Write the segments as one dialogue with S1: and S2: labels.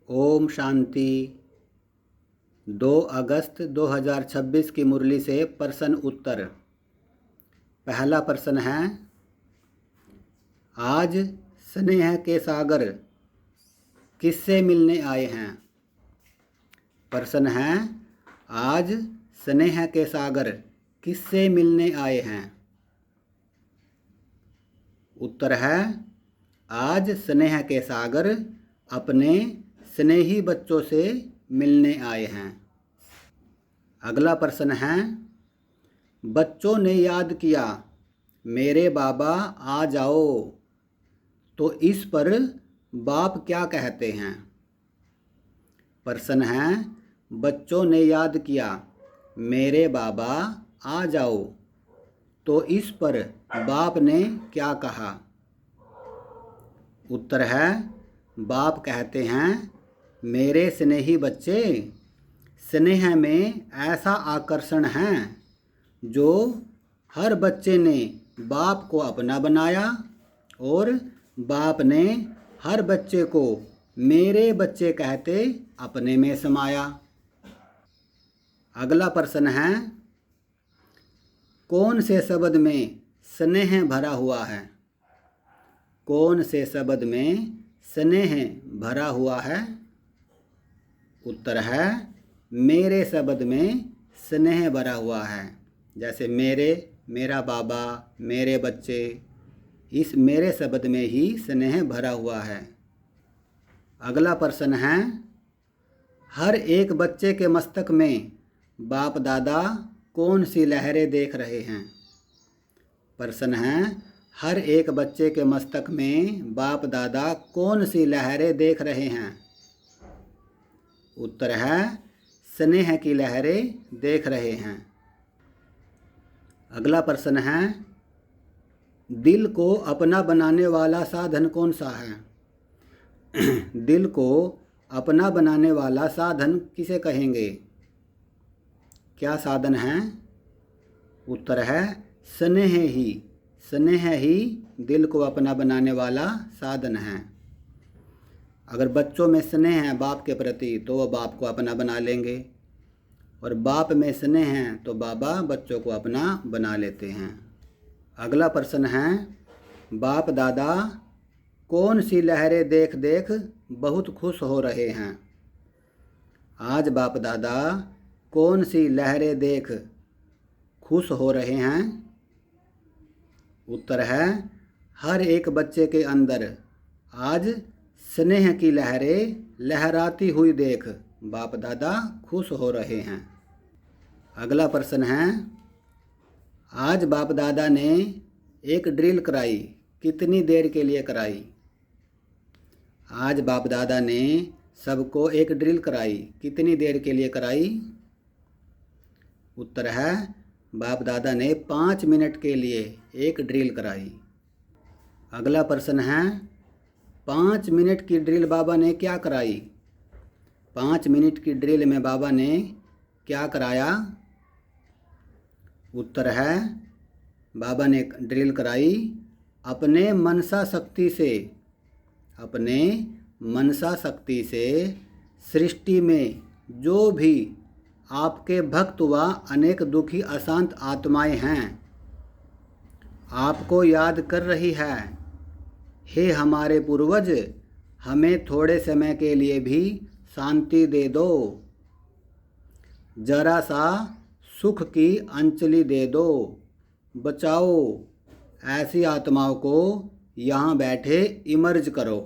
S1: ओम शांति। 2 अगस्त 2026 की मुरली से प्रश्न उत्तर। पहला प्रश्न है, आज स्नेह के सागर किससे मिलने आए हैं। प्रश्न है, आज स्नेह के सागर किससे मिलने आए हैं। उत्तर है, आज स्नेह के सागर अपने स्नेही बच्चों से मिलने आए हैं। अगला प्रश्न है, बच्चों ने याद किया मेरे बाबा आ जाओ, तो इस पर बाप क्या कहते हैं। प्रश्न है, बच्चों ने याद किया मेरे बाबा आ जाओ, तो इस पर बाप ने क्या कहा। उत्तर है, बाप कहते हैं, मेरे स्नेही बच्चे, स्नेह में ऐसा आकर्षण है जो हर बच्चे ने बाप को अपना बनाया और बाप ने हर बच्चे को मेरे बच्चे कहते अपने में समाया। अगला प्रश्न है, कौन से शब्द में स्नेह भरा हुआ है। कौन से शब्द में स्नेह भरा हुआ है। उत्तर है, मेरे शब्द में स्नेह भरा हुआ है। जैसे मेरे, मेरा बाबा, मेरे बच्चे, इस मेरे शब्द में ही स्नेह भरा हुआ है। अगला प्रश्न है, हर एक बच्चे के मस्तक में बाप दादा कौन सी लहरें देख रहे हैं। प्रश्न है, हर एक बच्चे के मस्तक में बाप दादा कौन सी लहरें देख रहे हैं। उत्तर है, स्नेह की लहरें देख रहे हैं। अगला प्रश्न है, दिल को अपना बनाने वाला साधन कौन सा है। दिल को अपना बनाने वाला साधन किसे कहेंगे। क्या साधन है। उत्तर है, स्नेह ही। स्नेह ही दिल को अपना बनाने वाला साधन है। अगर बच्चों में स्नेह है बाप के प्रति तो वह बाप को अपना बना लेंगे, और बाप में स्नेह है तो बाबा बच्चों को अपना बना लेते हैं। अगला प्रश्न है, बाप दादा कौन सी लहरें देख देख बहुत खुश हो रहे हैं। आज बाप दादा कौन सी लहरें देख खुश हो रहे हैं। उत्तर है, हर एक बच्चे के अंदर आज स्नेह की लहरें लहराती हुई देख बाप दादा खुश हो रहे हैं। अगला प्रश्न है, आज बाप दादा ने एक ड्रिल कराई, कितनी देर के लिए कराई। आज बाप दादा ने सबको एक ड्रिल कराई, कितनी देर के लिए कराई। उत्तर है, बाप दादा ने 5 मिनट के लिए एक ड्रिल कराई। अगला प्रश्न है, 5 मिनट की ड्रिल बाबा ने क्या कराई। 5 मिनट की ड्रिल में बाबा ने क्या कराया। उत्तर है, बाबा ने ड्रिल कराई अपने मनसा शक्ति से, अपने मनसा शक्ति से सृष्टि में जो भी आपके भक्त व अनेक दुखी अशांत आत्माएं हैं आपको याद कर रही है। हे हमारे पूर्वज, हमें थोड़े समय के लिए भी शांति दे दो, जरा सा सुख की अंजलि दे दो, बचाओ ऐसी आत्माओं को यहाँ बैठे इमर्ज करो।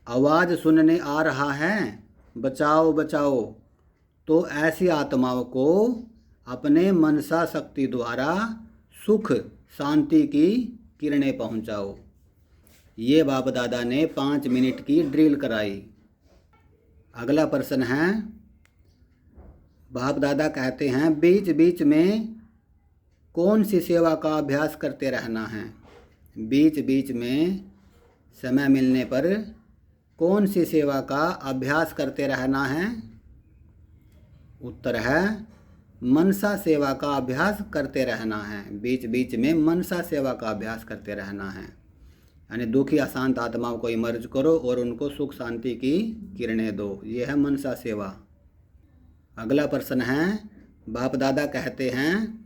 S1: आवाज़ सुनने आ रहा है, बचाओ बचाओ, तो ऐसी आत्माओं को अपने मनसा शक्ति द्वारा सुख शांति की किरणें पहुंचाओ। ये बाप दादा ने 5 मिनट की ड्रिल कराई। अगला प्रश्न है, बाप दादा कहते हैं, बीच बीच में कौन सी सेवा का अभ्यास करते रहना है। बीच बीच में समय मिलने पर कौन सी सेवा का अभ्यास करते रहना है। उत्तर है, मनसा सेवा का अभ्यास करते रहना है। बीच बीच में मनसा सेवा का अभ्यास करते रहना है। यानी दुखी अशांत आत्माओं को इमर्ज करो और उनको सुख शांति की किरणें दो। ये है मनसा सेवा। अगला प्रश्न है, बाप दादा कहते हैं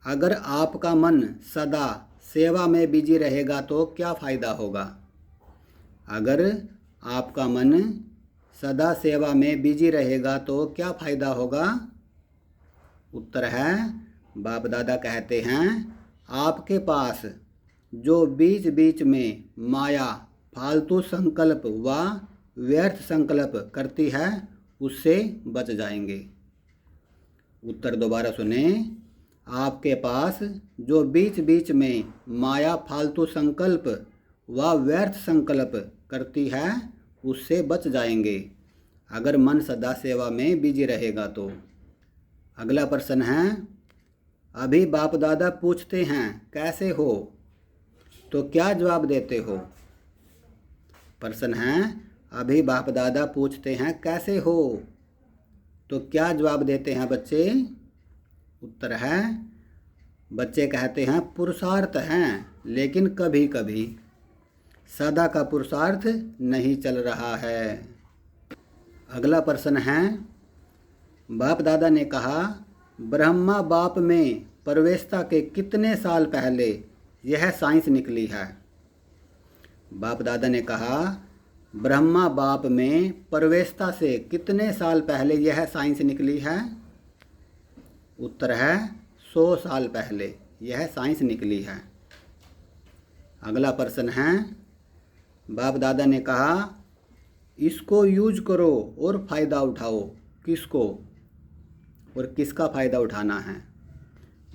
S1: अगर आपका मन सदा सेवा में बिजी रहेगा तो क्या फ़ायदा होगा? अगर आपका मन सदा सेवा में बिजी रहेगा तो क्या फ़ायदा होगा? उत्तर है, बाप दादा कहते हैं आपके पास जो बीच बीच में माया फालतू संकल्प व व्यर्थ संकल्प करती है उससे बच जाएंगे। उत्तर दोबारा सुने, आपके पास जो बीच बीच में माया फालतू संकल्प व व्यर्थ संकल्प करती है उससे बच जाएंगे अगर मन सदा सेवा में बिजी रहेगा तो। अगला प्रश्न है, अभी बाप दादा पूछते हैं कैसे हो, तो क्या जवाब देते हो? प्रश्न है, अभी बाप दादा पूछते हैं कैसे हो, तो क्या जवाब देते हैं बच्चे? उत्तर है, बच्चे कहते हैं पुरुषार्थ हैं लेकिन कभी कभी, सदा का पुरुषार्थ नहीं चल रहा है। अगला प्रश्न है, बाप दादा ने कहा ब्रह्मा बाप में प्रवेशता के कितने साल पहले यह साइंस निकली है? बाप दादा ने कहा ब्रह्मा बाप में प्रवेशता से कितने साल पहले यह साइंस निकली है? उत्तर है 100 साल पहले यह साइंस निकली है। अगला प्रश्न है, बाप दादा ने कहा इसको यूज करो और फ़ायदा उठाओ। किसको और किसका फ़ायदा उठाना है?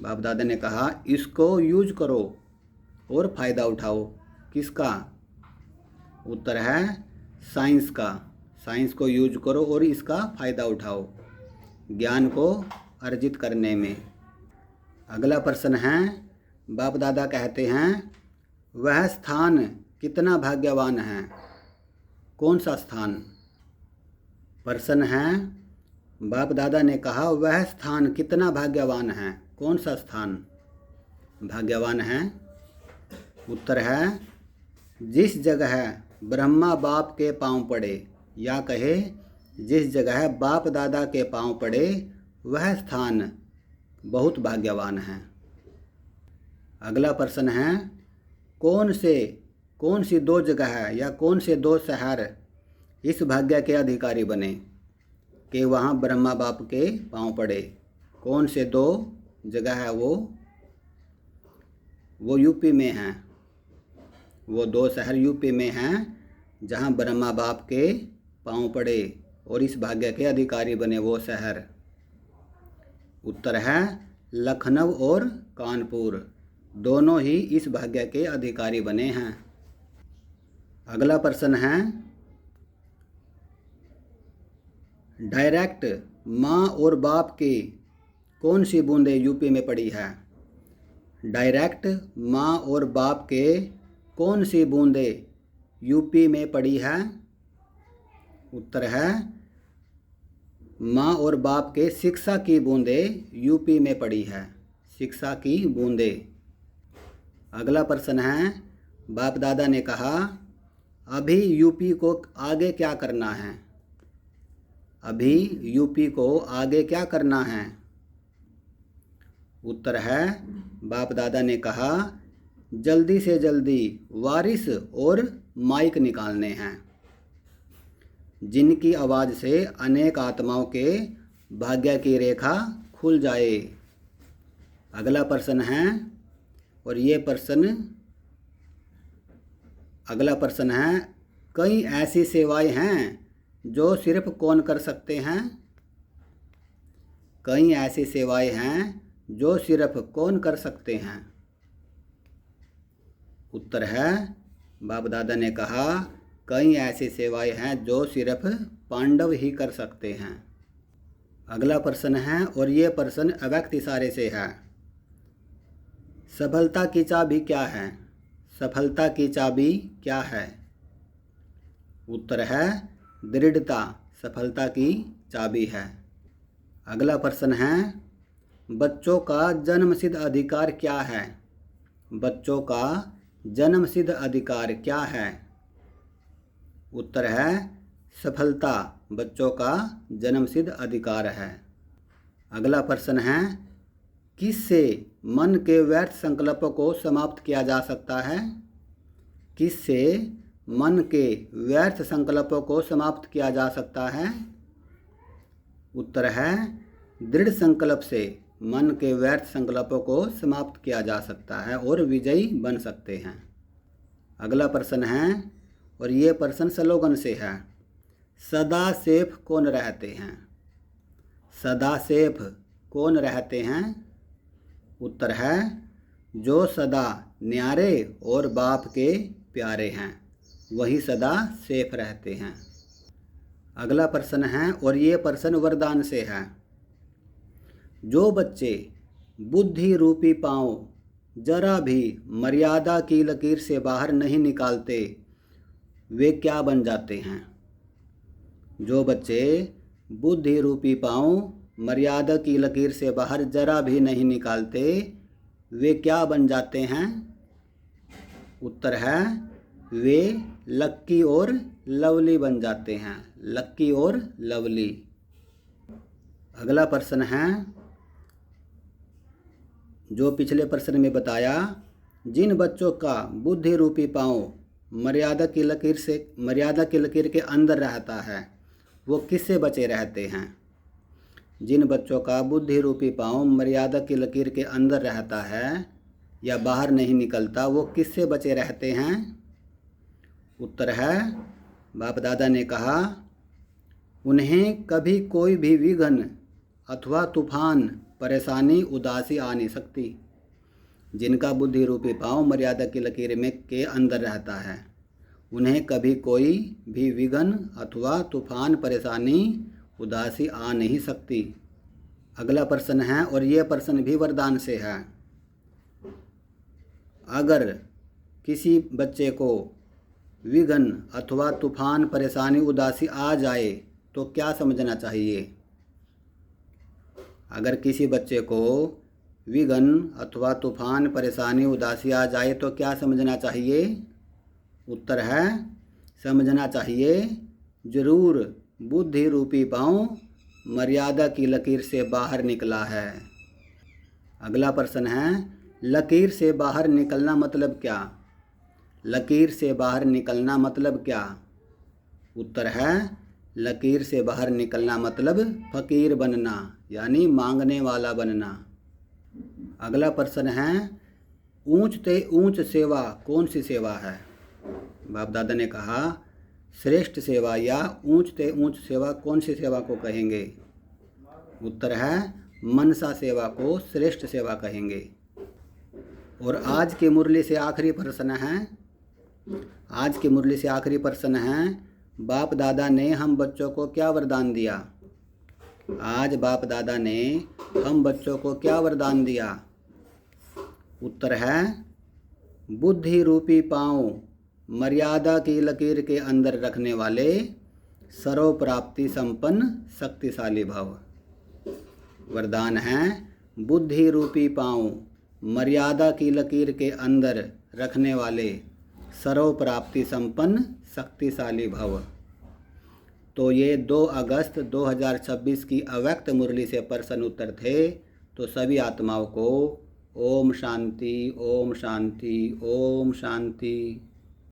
S1: बाप दादा ने कहा इसको यूज करो और फ़ायदा उठाओ। किसका? उत्तर है साइंस का। साइंस को यूज करो और इसका फ़ायदा उठाओ ज्ञान को अर्जित करने में। अगला प्रश्न है, बाप दादा कहते हैं वह स्थान कितना भाग्यवान है? कौन सा स्थान? प्रश्न है, बाप दादा ने कहा वह स्थान कितना भाग्यवान है? कौन सा स्थान भाग्यवान है? उत्तर है जिस जगह ब्रह्मा बाप के पांव पड़े, या कहे जिस जगह बाप दादा के पांव पड़े वह स्थान बहुत भाग्यवान है। अगला प्रश्न है, कौन सी 2 जगह या कौन से 2 शहर इस भाग्य के अधिकारी बने कि वहाँ ब्रह्मा बाप के पांव पड़े? कौन से 2 जगह है वो यूपी में हैं। वो 2 शहर यूपी में हैं जहाँ ब्रह्मा बाप के पांव पड़े और इस भाग्य के अधिकारी बने वो शहर। उत्तर है लखनऊ और कानपुर, दोनों ही इस भाग्य के अधिकारी बने हैं। अगला प्रश्न है, डायरेक्ट माँ और बाप की कौन सी बूंदें यूपी में पड़ी है? डायरेक्ट माँ और बाप के कौन सी बूंदें यूपी में पड़ी है? उत्तर है माँ और बाप के शिक्षा की बूंदें यूपी में पड़ी है। शिक्षा की बूंदें। अगला प्रश्न है, बाप दादा ने कहा अभी यूपी को आगे क्या करना है? अभी यूपी को आगे क्या करना है? उत्तर है बाप दादा ने कहा जल्दी से जल्दी वारिस और माइक निकालने हैं जिनकी आवाज़ से अनेक आत्माओं के भाग्य की रेखा खुल जाए। अगला प्रश्न है, और ये अगला प्रश्न है, कई ऐसी सेवाएं हैं जो सिर्फ कौन कर सकते हैं? कई ऐसी सेवाएं हैं जो सिर्फ कौन कर सकते हैं? उत्तर है बाप दादा ने कहा कई ऐसी सेवाएं हैं जो सिर्फ पांडव ही कर सकते हैं। अगला प्रश्न है, और ये प्रश्न अव्यक्त इशारे से है, सफलता की चाबी क्या है? सफलता की चाबी क्या है? उत्तर है दृढ़ता सफलता की चाबी है। अगला प्रश्न है, बच्चों का जन्मसिद्ध अधिकार क्या है? बच्चों का जन्मसिद्ध अधिकार क्या है? उत्तर है सफलता बच्चों का जन्मसिद्ध अधिकार है। अगला प्रश्न है, किससे मन के व्यर्थ संकल्पों को समाप्त किया जा सकता है? किससे मन के व्यर्थ संकल्पों को समाप्त किया जा सकता है? उत्तर है दृढ़ संकल्प से मन के व्यर्थ संकल्पों को समाप्त किया जा सकता है और विजयी बन सकते हैं। अगला प्रश्न है, और ये प्रश्न स्लोगन से है, सदा सेफ कौन रहते हैं? सदा सेफ कौन रहते हैं? उत्तर है जो सदा न्यारे और बाप के प्यारे हैं, वही सदा सेफ रहते हैं। अगला प्रश्न है, और ये प्रश्न वरदान से है, जो बच्चे बुद्धि रूपी पाँव जरा भी मर्यादा की लकीर से बाहर नहीं निकालते, वे क्या बन जाते हैं? जो बच्चे बुद्धि रूपी पाँव मर्यादा की लकीर से बाहर जरा भी नहीं निकालते, वे क्या बन जाते हैं? उत्तर है वे लक्की और लवली बन जाते हैं, लक्की और लवली। अगला प्रश्न है, जो पिछले प्रश्न में बताया, जिन बच्चों का बुद्धि रूपी पाँव मर्यादा की लकीर के अंदर रहता है, वो किससे बचे रहते हैं? जिन बच्चों का बुद्धि रूपी पाँव मर्यादा की लकीर के अंदर रहता है या बाहर नहीं निकलता, वो किससे बचे रहते हैं? उत्तर है बाप दादा ने कहा, उन्हें कभी कोई भी विघ्न अथवा तूफान, परेशानी, उदासी आ नहीं सकती। जिनका बुद्धि रूपी पाँव मर्यादा की लकीर में के अंदर रहता है, उन्हें कभी कोई भी विघ्न अथवा तूफान, परेशानी, उदासी आ नहीं सकती। अगला प्रश्न है, और ये प्रश्न भी वरदान से है, अगर किसी बच्चे को विघ्न अथवा तूफान, परेशानी, उदासी आ जाए तो क्या समझना चाहिए? अगर किसी बच्चे को विघ्न अथवा तूफान, परेशानी, उदासी आ जाए तो क्या समझना चाहिए? उत्तर है समझना चाहिए जरूर बुद्धि रूपी पाँव मर्यादा की लकीर से बाहर निकला है। अगला प्रश्न है, लकीर से बाहर निकलना मतलब क्या? लकीर से बाहर निकलना मतलब क्या? उत्तर है लकीर से बाहर निकलना मतलब फकीर बनना, यानी मांगने वाला बनना। अगला प्रश्न है, ऊंच ते ऊंच सेवा कौन सी सेवा है? बाप दादा ने कहा, श्रेष्ठ सेवा या ऊंच ते ऊंच सेवा कौन सी सेवा को कहेंगे? उत्तर है मनसा सेवा को श्रेष्ठ सेवा कहेंगे। और आज की मुरली से आखिरी प्रश्न है, आज की मुरली से आखिरी प्रश्न है, बाप दादा ने हम बच्चों को क्या वरदान दिया? आज बाप दादा ने हम बच्चों को क्या वरदान दिया? उत्तर है बुद्धि रूपी पाँव मर्यादा की लकीर के अंदर रखने वाले सर्व प्राप्ति संपन्न शक्तिशाली भव। वरदान है बुद्धि रूपी पाँव मर्यादा की लकीर के अंदर रखने वाले सर्व प्राप्ति संपन्न शक्तिशाली भव। तो ये 2 अगस्त 2026 की अव्यक्त मुरली से प्रश्न उत्तर थे। तो सभी आत्माओं को ओम शांति, ओम शांति, ओम शांति।